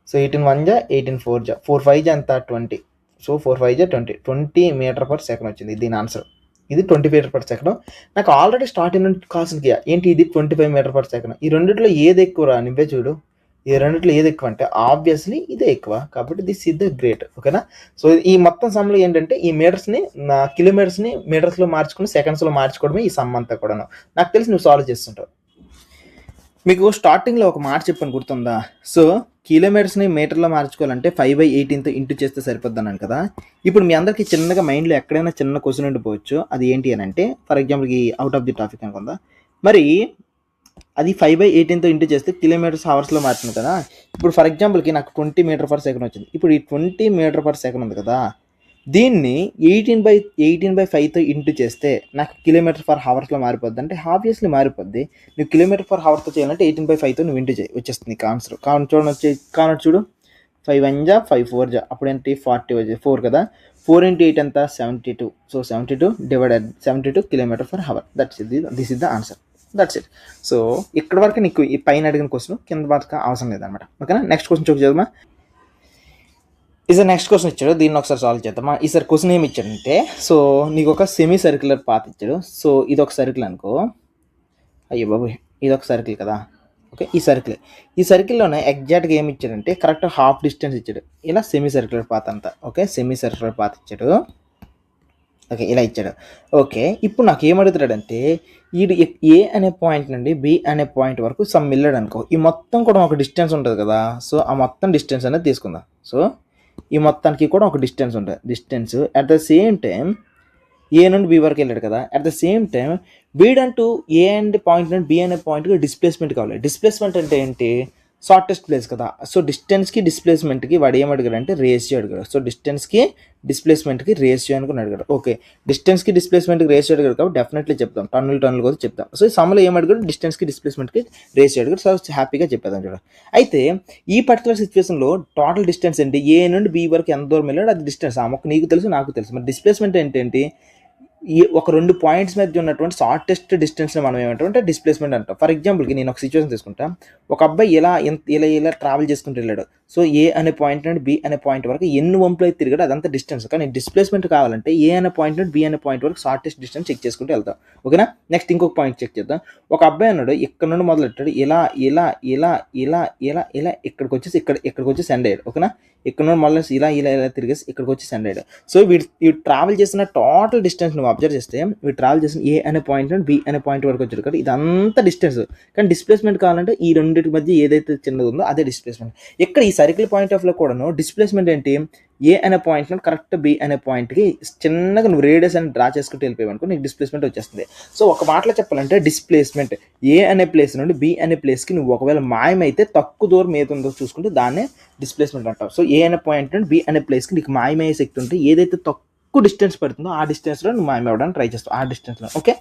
Speaker 1: సో 18 1 = 18 4 4 5 ఎంత, 20. సో 4 5 = 20 m/s వచ్చింది దీని ఆన్సర్. ఇది 20 మీటర్ పర్ సెకండ్. నాకు ఆల్రెడీ స్టార్టింగ్ నుండి కావాల్సింది ఏంటి, ఇది 25 మీటర్ పర్ సెకండ్. ఈ రెండిట్లో ఏది ఎక్కువ రా నువ్వే చూడు. ఈ రెండిట్లో ఏది ఎక్కువ అంటే ఆబ్వియస్లీ ఇదే ఎక్కువ, కాబట్టి దిస్ ఇస్ ద గ్రేట్. ఓకేనా. సో ఈ మొత్తం సమ్లో ఏంటంటే ఈ మీటర్స్ని కిలోమీటర్స్ని మీటర్స్లో మార్చుకుని సెకండ్స్లో మార్చుకోవడమే ఈ సమ్ అంతా కూడాను. నాకు తెలిసి నువ్వు సాల్వ్ చేస్తుంటావు. మీకు స్టార్టింగ్లో ఒక మాట చెప్పాను గుర్తుందా? సో కిలోమీటర్స్ని మీటర్లో మార్చుకోవాలంటే 5/18తో ఇంటూ చేస్తే సరిపోద్ది అన్నాను కదా. ఇప్పుడు మీ అందరికీ చిన్నగా మైండ్లో ఎక్కడైనా చిన్న క్వశ్చన్ ఉండిపోవచ్చు. అది ఏంటి అని అంటే, ఫర్ ఎగ్జాంపుల్కి అవుట్ ఆఫ్ ది టాపిక్ అనుకుందా, మరి అది 5/18తో ఇంటూ చేస్తే కిలోమీటర్స్ అవర్స్లో మార్చింది కదా. ఇప్పుడు ఫర్ ఎగ్జాంపుల్కి నాకు 20 మీటర్ పర్ సెకండ్ వచ్చింది. ఇప్పుడు ఈ 20 మీటర్ పర్ సెకండ్ ఉంది కదా, దీన్ని 18/5తో ఇంటూ చేస్తే నాకు కిలోమీటర్ పర్ హవర్స్లో మారిపోద్ది అంటే ఆబ్వియస్లీ మారిపోద్ది. నువ్వు కిలోమీటర్ పర్ హవర్తో చేయాలంటే 18/5తో నువ్వు ఇంటూ చేయి, వచ్చేస్తుంది ఆన్సర్. కావున చూడు 5 1 జా 5 4 జా, అప్పుడేంటి 40 వచ్చి 4 కదా. 4 × 8 ఎంత 72. So 72 divided 72 kilometre per hour. This is the answer. That's it. So ఇక్కడ వరకు నీకు ఈ పైన అడిగిన క్వశ్చన్ కింద వరకు అవసరం లేదనమాట. ఓకేనా. నెక్స్ట్ క్వశ్చన్ చదువుమా. ఈసారి నెక్స్ట్ క్వశ్చన్ ఇచ్చాడు, దీన్ని ఒకసారి సాల్వ్ చేద్దామా. ఈసారి క్వశ్చన్ ఏమి ఇచ్చాడంటే, సో నీకు ఒక సెమీ సర్క్యులర్ పాత్ ఇచ్చాడు. సో ఇది ఒక సర్కిల్ అనుకో. అయ్యో బాబు, ఇది ఒక సర్కిల్ కదా. ఓకే, ఈ సర్కిల్లోనే ఎగ్జాక్ట్గా ఏమి ఇచ్చాడంటే కరెక్ట్ హాఫ్ డిస్టెన్స్ ఇచ్చాడు. ఇలా సెమీ సర్క్యులర్ పాత్ అంతా. ఓకే, సెమీ సర్క్యులర్ పాత్ ఇచ్చాడు. ఓకే, ఇలా ఇచ్చాడు. ఓకే, ఇప్పుడు నాకు ఏమడుగుతాడంటే వీడు ఏ అనే పాయింట్ నుండి బి అనే పాయింట్ వరకు సమ్ వెళ్ళాడు అనుకో. ఈ మొత్తం కూడా ఒక డిస్టెన్స్ ఉంటుంది కదా. సో ఆ మొత్తం డిస్టెన్స్ అనేది తీసుకుందాం. సో ఈ మొత్తానికి కూడా ఒక డిస్టెన్స్ ఉంటుంది. Distance at the same time A నుండి బి వరకు వెళ్ళాడు కదా. అట్ ద సేమ్ టైం వీడంటూ ఏ అండ్ పాయింట్ నుండి బి అనే పాయింట్కి డిస్ప్లేస్మెంట్ కావాలి. డిస్ప్లేస్మెంట్ అంటే ఏంటి, షార్టెస్ట్ ప్లేస్ కదా. సో డిస్టెన్స్కి డిస్ప్లేస్మెంట్కి వాడు ఏం అడిగాడు అంటే రేషియో అడిగాడు. సో డిస్టెన్స్కి డిస్ప్లేస్మెంట్కి రేషియో అనుకుని అడిగాడు. ఓకే, డిస్టెన్స్కి డిస్ప్లేస్మెంట్కి రేషియో అడిగాడు కాబట్టి డెఫినెట్లీ చెప్తాం, టన్నులు కూడా చెప్తాం. సో ఈ సమ్లో ఏం అడిగాడు, డిస్టెన్స్కి డిస్ప్లేస్మెంట్కి రేషియో అడిగాడు. సో హ్యాపీగా చెప్పేదాం చూడ. అయితే ఈ పర్టికులర్ సిచ్యువేషన్లో టోటల్ డిస్టెన్స్ ఏంటి, ఏ నుండి బి వరకు ఎంత దూరం వెళ్ళాడు అది డిస్టెన్స్. ఆ మొక్క నీకు తెలుసు నాకు తెలుసు. మరి డిస్ప్లేస్మెంట్ ఏంటంటే ఈ ఒక రెండు పాయింట్స్ మధ్య ఉన్నటువంటి షార్టెస్ట్ డిస్టెన్స్ని మనం ఏమంటామంటే డిస్ప్లేస్మెంట్ అంటాం. ఫర్ ఎగ్జాంపుల్కి నేను ఒక సిచ్యువేషన్ తీసుకుంటా. ఒక అబ్బాయి ఇలా ట్రావెల్ చేసుకుంటూ వెళ్ళాడు. సో ఏ అనే పాయింట్ నుండి బి అనే పాయింట్ వరకు ఎన్ని వంపులు అయితే తిరిగాడు అదంతా డిస్టెన్స్. కానీ డిస్ప్లేస్మెంట్ కావాలంటే ఏ అనే పాయింట్ నుండి బి అనే పాయింట్ వరకు షార్టెస్ట్ డిస్టెన్స్ చెక్ చేసుకుంటూ వెళ్తాం. ఓకేనా. నెక్స్ట్ ఇంకొక పాయింట్ చెక్ చేద్దాం. ఒక అబ్బాయి అన్నాడు ఇక్కడ నుండి మొదలెట్టాడు, ఇలా ఇక్కడికి వచ్చి సెండ్ అయ్యాడు. ఓకేనా. ఇక్కడ నుండి మళ్ళీ ఇలా తిరిగేసి ఇక్కడికి వచ్చి సెండ్ అయ్యాడు. సో వీడు ట్రావెల్ చేసిన టోటల్ డిస్టెన్స్ నువ్వు అబ్జర్వ్ చేస్తే వీడు ట్రావెల్ చేసిన ఏ అనే పాయింట్ నుండి బి అనే పాయింట్ వరకు వచ్చాడు కదా. ఇదంతా డిస్టెన్స్. కానీ డిస్ప్లేస్మెంట్ కావాలంటే ఈ రెండింటి మధ్య ఏదైతే చిన్నది ఉందో అదే డిస్ప్లేస్మెంట్. ఇక్కడ ఈ సర్కిల్ పాయింట్ ఆఫ్ లో కూడాను డిస్ప్లేస్మెంట్ ఏంటి, ఏ అనే పాయింట్ నుండి కరెక్ట్ బి అనే పాయింట్కి చిన్నగా నువ్వు రేడియస్ అని డ్రా చేసుకుంటూ వెళ్ళిపోయావు అనుకో, నీకు డిస్ప్లేస్మెంట్ వచ్చేస్తుంది. సో ఒక మాటలో చెప్పాలంటే డిస్ప్లేస్మెంట్ ఏ అనే ప్లేస్ నుండి బి అనే ప్లేస్కి నువ్వు ఒకవేళ మాయమైతే తక్కువ దూరం ఏదుందో చూసుకుంటే దాన్నే డిస్ప్లేస్మెంట్ అంటావు. సో ఏ అనే పాయింట్ నుండి బి అనే ప్లేస్కి నీకు మాయమయ్యే శక్తి ఉంటే ఏదైతే తక్కువ డిస్టెన్స్ పడుతుందో ఆ డిస్టెన్స్లో నువ్వు మాయమవ్వడానికి ట్రై చేస్తావు. ఆ డిస్టెన్స్లో. ఓకే,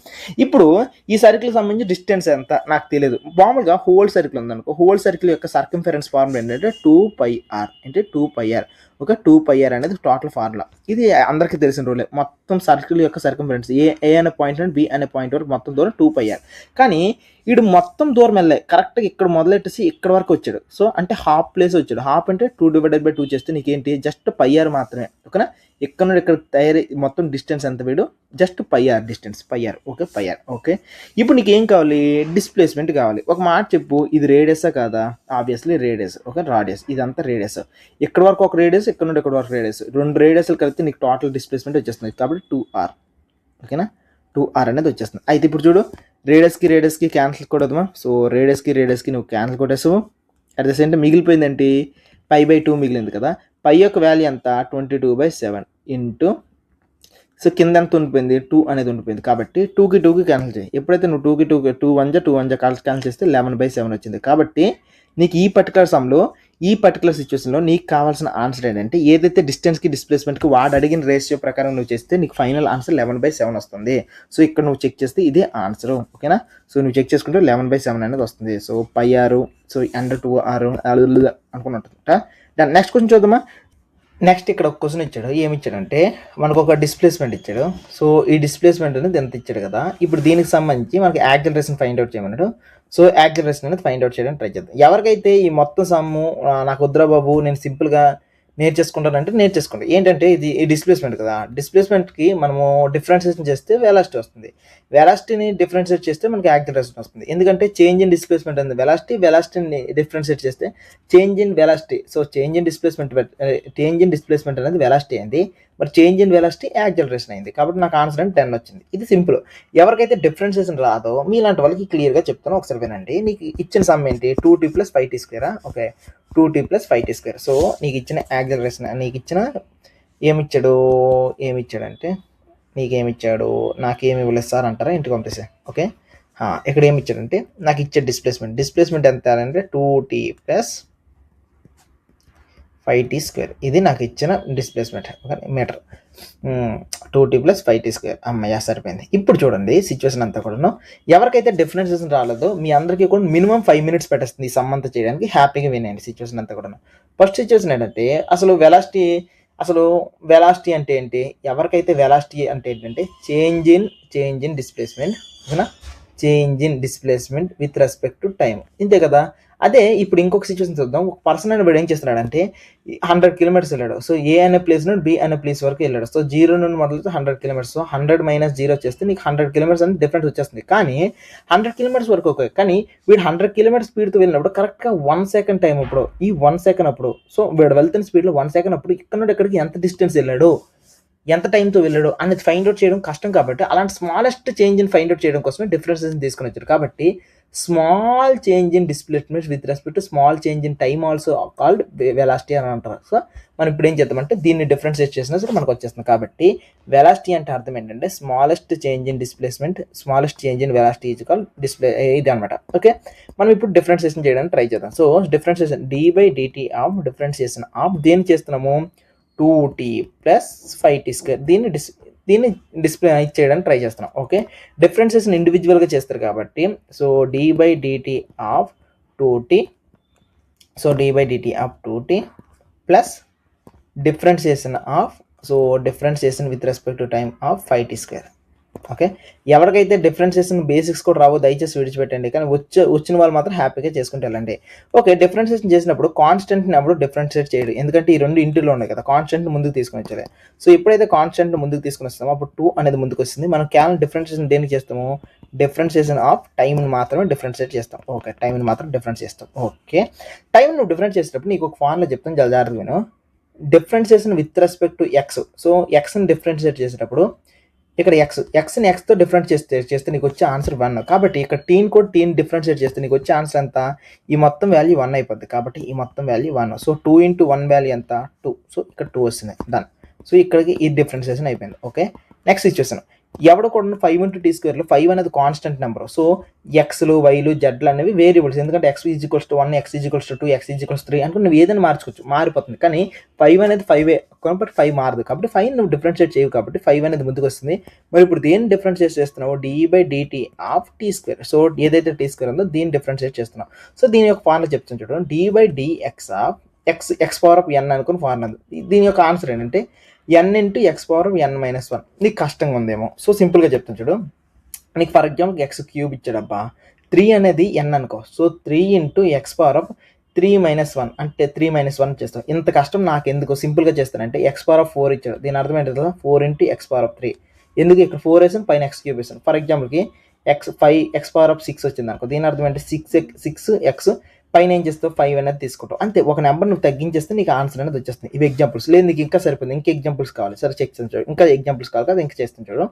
Speaker 1: ఇప్పుడు ఈ సర్కిల్కి సంబంధించి డిస్టెన్స్ ఎంత నాకు తెలియదు. మామూలుగా హోల్ సర్కిల్ ఉందనుకో, హోల్ సర్కిల్ యొక్క సర్కంఫరెన్స్ ఫార్ములా ఏంటంటే 2πr అంటే 2πr. ఓకే, 2πr అనేది టోటల్ ఫార్ములా. ఇది అందరికీ తెలిసిన రూలే. మొత్తం సర్కిల్ యొక్క సర్కంఫరెన్స్ ఏ అనే పాయింట్ నుండి బి అనే పాయింట్ వరకు మొత్తం దూరం 2πr. కానీ వీడు మొత్తం దూరం వెళ్ళాయి కరెక్ట్గా ఇక్కడ మొదలెట్టేసి ఇక్కడ వరకు వచ్చాడు. సో అంటే హాఫ్ ప్లేస్ వచ్చాడు. హాఫ్ అంటే 2/2 చేస్తే నీకేంటి జస్ట్ πr మాత్రమే. ఓకేనా. ఇక్కడ నుండి ఇక్కడ తయారీ మొత్తం డిస్టెన్స్ ఎంత వీడు just πr distance πr. Okay, πr. Okay, ఇప్పుడు నీకు ఏం కావాలి, డిస్ప్లేస్మెంట్ కావాలి. ఒక మాట చెప్పు, ఇది రేడియసా కాదా? Obviously radius. ఓకే, రాడియస్. ఇదంతా రేడియస్. ఇక్కడ వరకు ఒక రేడియస్, ఇక్కడ నుండి ఇక్కడ వరకు రేడియస్. రెండు రేడియస్లు కలిపితే నీకు టోటల్ డిస్ప్లేస్మెంట్ వచ్చేస్తుంది కాబట్టి 2r. ఓకేనా, 2r అనేది వచ్చేస్తుంది. అయితే ఇప్పుడు చూడు, రేడియస్కి క్యాన్సిల్ కొడదామా. సో రేడియస్కి నువ్వు క్యాన్సిల్ కొట్టేసావు. అట్ ద సేమ్ టైం మిగిలిపోయింది ఏంటి, π/2 మిగిలింది కదా. పై యొక్క వాల్యూ ఎంత 22/7 ఇంటూ, సో కింద ఎంత ఉండిపోయింది 2 అనేది ఉండిపోయింది కాబట్టి 2కి క్యాన్సిల్ చేయి. ఎప్పుడైతే నువ్వు 2కి 2 1 జా క్యాన్సిల్ చేస్తే 11/7 వచ్చింది. కాబట్టి నీకు ఈ పర్టికులర్ సమ్లో ఈ పర్టికులర్ సిచ్యువేషన్లో నీకు కావాల్సిన ఆన్సర్ ఏంటంటే ఏదైతే డిస్టెన్స్కి డిస్ప్లేస్మెంట్కి వాడు అడిగిన రేషియో ప్రకారం నువ్వు చేస్తే నీకు ఫైనల్ ఆన్సర్ 11/7 వస్తుంది. సో ఇక్కడ నువ్వు చెక్ చేస్తే ఇదే ఆన్సర్. ఓకేనా. సో నువ్వు చెక్ చేసుకుంటే 11/7 అనేది వస్తుంది. So πr, so under 2r అనుకుని ఉంటుంది. నెక్స్ట్ క్వశ్చన్ చూద్దామా. నెక్స్ట్ ఇక్కడ ఒక క్వశ్చన్ ఇచ్చాడు. ఏమి ఇచ్చాడంటే మనకు ఒక డిస్ప్లేస్మెంట్ ఇచ్చాడు. సో ఈ డిస్ప్లేస్మెంట్ అనేది ఎంత ఇచ్చాడు కదా. ఇప్పుడు దీనికి సంబంధించి మనకి యాక్సిలరేషన్ ఫైండ్ అవుట్ చేయమన్నాడు. సో యాక్సిలరేషన్ అనేది ఫైండ్ అవుట్ చేయడానికి ట్రై చేద్దాం. ఎవరికైతే ఈ మొత్తం సమ్ము నాకు వద్దురా బాబు, నేను సింపుల్గా నేర్చేసుకుంటానంటే నేర్చేసుకోండి. ఏంటంటే ఇది ఈ డిస్ప్లేస్మెంట్ కదా! డిస్ప్లేస్మెంట్‌కి మనము డిఫరెన్షియేషన్ చేస్తే వెలాసిటీ వస్తుంది. వెలాసిటీని డిఫరెన్షియేట్ చేస్తే మనకి యాక్సిలరేషన్ వస్తుంది. ఎందుకంటే చేంజ్ ఇన్ డిస్ప్లేస్మెంట్ అనేది వెలాసిటీని డిఫరెన్షియేట్ చేస్తే change in velocity. So, change in displacement అనేది వెలాసిటీ అయింది. మరి చేంజ్ ఇన్ వెలాసిటీ యాక్సిలరేషన్ అయింది. కాబట్టి నాకు ఆన్సర్ అంటే 10 వచ్చింది. ఇది సింపుల్. ఎవరికైతే డిఫరెన్షియేషన్ రాదో మీలాంటి వాళ్ళకి క్లియర్‌గా చెప్తాను. ఒకసారి వినండి. నీకు ఇచ్చిన సమ్ ఏంటి? 2t + 5t². Okay. 2t + 5t². So, నీకు ఇచ్చిన యాక్సిలరేషన్ ఏమిచ్చాడంటే నీకేమిచ్చాడు? నాకేమి ఇవ్వలేదు సార్ అంటారా? ఇంటికి పంపిస్తే. ఓకే. ఇక్కడ ఏమిచ్చాడంటే నాకు ఇచ్చే డిస్ప్లేస్మెంట్ ఎంత అంటే 2t + 5t². ఇది నాకు ఇచ్చిన displacement. Okay, metre. 2t + 5t². అమ్మయ్య, సరిపోయింది. ఇప్పుడు చూడండి సిచ్యువేషన్ అంతా కూడాను. ఎవరికైతే డిఫరెన్షియేషన్ రాలేదో మీ అందరికీ కూడా మినిమం 5 మినిట్స్ పెట్టేస్తుంది ఈ సమ్ అంతా చేయడానికి. హ్యాపీగా వినండి సిచ్యువేషన్ అంతా కూడాను. ఫస్ట్ సిచ్యువేషన్ ఏంటంటే అసలు వెలాసిటీ అంటే ఏంటి? ఎవరికైతే వెలాసిటీ అంటే ఏంటంటే చేంజ్ ఇన్ డిస్ప్లేస్మెంట్. ఓకేనా? Change in displacement with respect to time. ఇంతే కదా. అదే ఇప్పుడు ఇంకొక సిచ్యువేషన్ చూద్దాం. ఒక పర్సన్ అనేవాడు ఏం చేస్తున్నాడంటే 100 కిలోమీటర్స్ వెళ్ళాడు. సో, ఏ అనే ప్లేస్ నుండి బి అనే ప్లేస్ వరకు వెళ్ళాడు. సో, 0 నుండి మొదలుతో 100 కిలోమీటర్స్. సో, 100 - 0 చేస్తే నీకు 100 కిలోమీటర్స్ అని డిఫరెన్స్ వచ్చేస్తుంది. కానీ 100 కిలోమీటర్స్ వరకు ఓకే. కానీ వీడు 100 కిలోమీటర్స్ స్పీడ్తో వెళ్ళినప్పుడు కరెక్ట్గా 1 సెకండ్ టైం అప్పుడు, ఈ 1 సెకండ్ అప్పుడు, సో వీడు వెళ్తున్న స్పీడ్లో 1 సెకండ్ అప్పుడు ఇక్కడ నుండి ఇక్కడికి ఎంత డిస్టెన్స్ వెళ్ళాడు, ఎంత టైంతో వెళ్ళాడు అనేది ఫైండ్ అవుట్ చేయడం కష్టం. కాబట్టి అలాంటి స్మాలెస్ట్ చేంజ్ని ఫైండ్ అవుట్ చేయడం కోసమే డిఫరెన్సెస్ తీసుకొని వచ్చారు. కాబట్టి small change in displacement with respect to small change in time also called velocity అని అంటారు. సో, మనం ఇప్పుడు ఏం చేద్దామంటే దీన్ని డిఫరెన్షియేట్ చేసినా సరే మనకు వచ్చేస్తుంది. కాబట్టి వెలాసిటీ అంటే అర్థం ఏంటంటే smallest change in displacement, smallest change in velocity is called ఇది అనమాట. ఓకే, మనం ఇప్పుడు డిఫరెన్షియేషన్ చేయడానికి ట్రై చేద్దాం. So, differentiation d/dt of differentiation of దేన్ని చేస్తున్నాము? 2t + 5t². దీన్ని డిస్ప్లే చేయడానికి ట్రై చేస్తున్నాం. ఓకే, డిఫరెన్సెస్ని ఇండివిజువల్గా చేస్తారు కాబట్టి so d/dt of 2t, so d/dt of 2t plus differentiation with respect to time of 5t². Okay, ఎవరికైతే డిఫరెన్షియేషన్ బేసిక్స్ కూడా రావో దయచేసి విడిచిపెట్టండి. కానీ వచ్చిన వాళ్ళు మాత్రం హ్యాపీగా చేసుకుంటూ వెళ్ళండి. ఓకే, డిఫరెన్షియేషన్ చేసినప్పుడు కాన్స్టెంట్ని ఎప్పుడు డిఫరెన్షియేట్ చేయడు. ఎందుకంటే ఈ రెండు ఇంటిలో ఉన్నాయి కదా, కాన్స్టెంట్ని ముందుకు తీసుకుని వచ్చారు. సో, ఎప్పుడైతే కాన్స్టెంట్ని ముందుకు తీసుకుని వస్తామో అప్పుడు 2 అనేది ముందుకు వస్తుంది. మనం కేవలం డిఫరెన్షియేషన్ దేనికి చేస్తాము? డిఫరెన్షియేషన్ ఆఫ్ టైంని మాత్రమే డిఫరెన్షియేట్ చేస్తాం. ఓకే, టైంని మాత్రం డిఫరెన్స్ చేస్తాం. ఓకే, టైం నువ్వు డిఫరెన్స్ చేసేటప్పుడు నీకు ఒక ఫార్ములా చెప్తాను, చాలా జాగ్రత్తగా విను. Differentiation with respect to x. So, ఎక్స్ని డిఫరెన్షియేట్ చేసేటప్పుడు ఇక్కడ ఎక్స్ని ఎక్స్తో డిఫరెన్స్ చేస్తే నీకు వచ్చే ఆన్సర్ 1. కాబట్టి ఇక్కడ టీని డిఫరెన్షియేట్ చేస్తే నీకు వచ్చే ఆన్సర్ ఎంత? ఈ మొత్తం వాల్యూ 1 అయిపోద్ది. కాబట్టి ఈ మొత్తం వాల్యూ 1. సో, 2 × 1 వాల్యూ ఎంత? 2. సో, ఇక్కడ 2 వస్తుంది. డన్. సో, ఇక్కడికి ఈ డిఫరెన్షియేషన్ అయిపోయింది. Okay, next situation. ఎవడు కూడా 5 × t²లో 5 అనేది కాన్స్టెంట్ నెంబర్. సో, ఎక్స్లు వైలు జెడ్లు అనేవి వేరియబుల్స్. ఎందుకంటే x = 1, x = 2, x = 3 అనుకుని నువ్వు ఏదైనా మార్చుకోవచ్చు, మారిపోతుంది. కానీ 5 అనేది 5 కాబట్టి 5 మారదు. కాబట్టి 5 నువ్వు డిఫరెన్షియేట్ చేయవు కాబట్టి 5 అనేది ముందుకు వస్తుంది. మరి ఇప్పుడు దేన్ని డిఫరెన్షియేట్ చేస్తున్నావు? d/dt of t². సో, ఏదైతే t² ఉందో దీన్ని డిఫరెన్షియేట్ చేస్తున్నావు. సో, దీని యొక్క ఫార్ములా చెప్తాను చూడండి. d/dx ఆఫ్ x⁴n అనుకుని ఫార్ములా. దీని యొక్క ఆన్సర్ ఏంటంటే n × x⁴n-1. నీకు కష్టంగా ఉందేమో. సో, సింపుల్గా చెప్తాను చూడు. నీకు ఫర్ ఎగ్జాంపుల్ x³ ఇచ్చాడబ్బా, 3 అనేది n అనుకో. సో, 3 × x⁻3 - 1 అంటే 3 - 1 చేస్తాం. ఇంత కష్టం నాకు ఎందుకు? సింపుల్గా చేస్తానంటే x⁴ ఇచ్చాడు. దీని అర్థం ఏంటి కదా? 4 × x⁴. ఎందుకు ఇక్కడ 4 వేసాను, పైన x³ వేసాను. ఫర్ ఎగ్జాంపుల్కి x6 వచ్చింది అనుకో. దీని అర్థం ఏంటి? 6x పైన ఏం చేస్తావు? 5 అనేది తీసుకుంటావు. అంతే, ఒక నెంబర్ నువ్వు తగ్గించేస్తే నీకు ఆన్సర్ అనేది వచ్చేస్తుంది. ఇవి ఎగ్జాంపుల్స్. లేదు నీకు ఇంకా సరిపోతుంది, ఇంకా ఎగ్జాంపుల్స్ కావాలి, సరే చెక్ చేస్తాను చూడు. ఇంకా ఎగ్జాంపుల్స్ కావాలి కదా, ఇంకా చేస్తాను చూడు.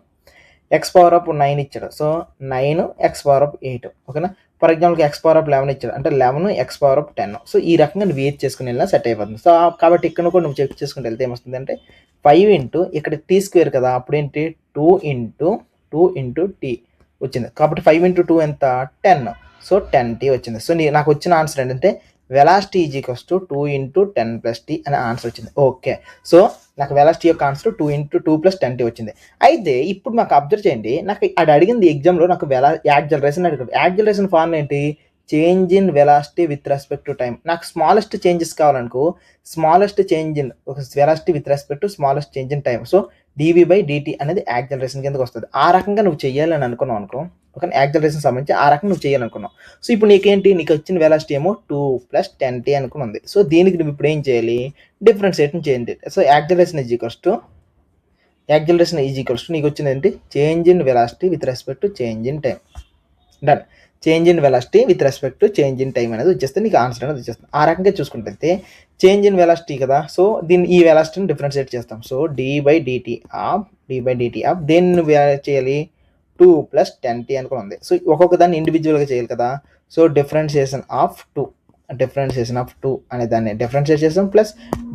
Speaker 1: x⁴9 ఇచ్చాడు. So, 9 x⁴8. ఓకేనా. ఫర్ ఎగ్జాంపుల్కి x⁴11 ఇచ్చాడు అంటే 11 x⁴10. సో, ఈ రకంగా నువ్వు ఏది చేసుకుని వెళ్ళినా సెట్ అయిపోతుంది. సో, కాబట్టి ఇక్కడ కూడా నువ్వు చెక్ చేసుకుంటే వెళ్తే ఏమొస్తుంది అంటే 5 ఇక్కడ t² కదా, అప్పుడు ఏంటి 2 × t వచ్చింది. కాబట్టి 5 × 2 ఎంత? 10. సో, 10t వచ్చింది. సో, నాకు వచ్చిన ఆన్సర్ ఏంటంటే వెలాసిటీ = 2 × 10 + t అనే ఆన్సర్ వచ్చింది. ఓకే, సో నాకు వెలాసిటీ యొక్క ఆన్సర్ 2 × 2 + 10t వచ్చింది. అయితే ఇప్పుడు నాకు అబ్జర్వ్ చేయండి, నాకు అది అడిగింది ఎగ్జామ్లో, నాకు యాక్సిలరేషన్ అడిగాడు. యాక్సిలరేషన్ ఫార్మ్ ఏంటి? Change in velocity with respect to time. నాకు స్మాలెస్ట్ చేంజెస్ కావాలనుకో, smallest change in velocity with respect to smallest change in time. So, dv/dt అనేది యాక్సిలరేషన్ కిందకి వస్తుంది. ఆ రకంగా నువ్వు చెయ్యాలని అనుకున్నావు అనుకో. ఓకే, యాక్సిలరేషన్ సంబంధించి ఆ రకంగా నువ్వు చేయాలనుకున్నావు. సో ఇప్పుడు నీకేంటి, నీకు వచ్చిన వెలాసిటీ ఏమో 2 + 10t అనుకుని ఉంది. సో దీనికి నువ్వు ఇప్పుడు ఏం చేయాలి, డిఫరెన్షియేషన్ చేయండి. So acceleration is equals to నీకు వచ్చింది ఏంటి, change in velocity with respect to change in time. Done. Change in velocity with respect to change in time అనేది వచ్చేస్తే నీకు ఆన్సర్ అనేది వచ్చేస్తుంది. ఆ రకంగా చూసుకుంటే చేంజ్ ఇన్ వెలాసిటీ కదా, సో దీన్ని ఈ వెలాసిటీని డిఫరెన్షియేట్ చేస్తాం. సో d/dt ఆఫ్ దేన్ని నువ్వు చేయాలి, 2 + 10t అనుకుని ఉంది. సో ఒక్కొక్క దాన్ని ఇండివిజువల్గా చేయాలి కదా. సో డిఫరెన్షియేషన్ ఆఫ్ 2 అనే దాన్ని డిఫరెన్షియేట్ చేస్తాం, ప్లస్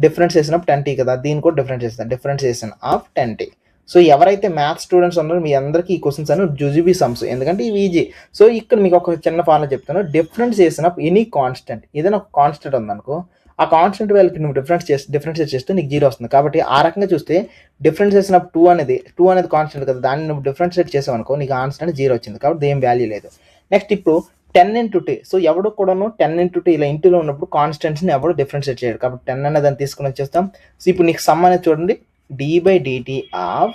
Speaker 1: డిఫరెన్షియేషన్ ఆఫ్ 10t కదా, దీన్ని కూడా డిఫరెన్షియేషన్ ఆఫ్ 10t. సో ఎవరైతే మ్యాథ్స్ స్టూడెంట్స్ ఉన్నారో మీ అందరికీ ఈ క్వశ్చన్స్ అని జుజుబీ సమ్స్, ఎందుకంటే ఇవి ఈజీ. సో ఇక్కడ మీకు ఒక చిన్న ఫార్ములా చెప్తాను, డిఫరెన్షియేషన్ ఆఫ్ ఎనీ కాన్స్టెంట్, ఏదైనా ఒక కాన్స్టెంట్ ఉందనుకో, ఆ కాన్స్టెంట్ వాల్యూకి నువ్వు డిఫరెన్షియేట్ చేస్తే నీకు 0 వస్తుంది. కాబట్టి ఆ రకంగా చూస్తే డిఫరెన్షియేషన్ ఆఫ్ 2 అనేది కాన్స్టెంట్ కదా, దాన్ని నువ్వు డిఫరెన్షియేట్ చేసావు అనుకో, నీకు ఆన్సర్ అనేది 0 వచ్చింది. కాబట్టి ఏం వాల్యూ లేదు. నెక్స్ట్ ఇప్పుడు 10 × t. సో ఎవడు కూడాను 10 × t ఇలా ఇంటిలో ఉన్నప్పుడు కాన్స్టెంట్స్ని ఎవడు డిఫరెన్షియేట్ చేయడు. కాబట్టి 10 అనే దాన్ని తీసుకుని వచ్చేస్తాం. సో ఇప్పుడు నీకు సమ్ అనేది చూడండి, d/dt ఆఫ్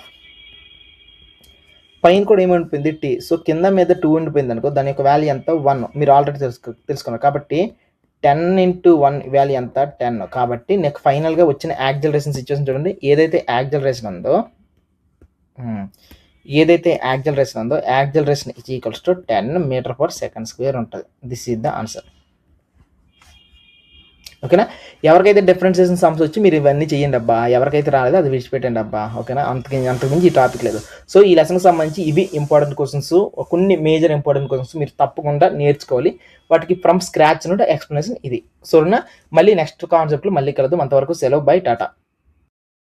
Speaker 1: పైన కూడా ఏమైపోయింది t. సో కింద మీద 2 ఉండిపోయింది అనుకో, దాని యొక్క వాల్యూ ఎంత 1. మీరు ఆల్రెడీ తెలుసుకున్నారు. కాబట్టి 10 × 1 వాల్యూ ఎంత 10. కాబట్టి నెక్స్ట్ ఫైనల్గా వచ్చిన యాక్సిలరేషన్ సిచ్యువేషన్ చూడండి, ఏదైతే యాక్సిలరేషన్ ఉందో acceleration is equals to 10 m/s² ఉంటుంది. This is the answer. ఓకేనా. ఎవరికైతే డిఫరెన్షియేషన్ సమ్స్ వచ్చి మీరు ఇవన్నీ చేయండి అబ్బా, ఎవరికైతే రాలేదో అది విడిచిపెట్టండి అబ్బా. ఓకేనా, అంతకుమించి ఈ టాపిక్ లేదు. సో ఈ లెసన్కి సంబంధించి ఇవి ఇంపార్టెంట్ క్వశ్చన్స్, కొన్ని మేజర్ ఇంపార్టెంట్ క్వశ్చన్స్ మీరు తప్పకుండా నేర్చుకోవాలి. వాటికి ఫ్రమ్ స్క్రాచ్ నుండి ఎక్స్ప్లెనేషన్ ఇది. సో మళ్ళీ నెక్స్ట్ కాన్సెప్ట్లో మళ్ళీ కలదు. అంతవరకు సెలవు, బై, టాటా.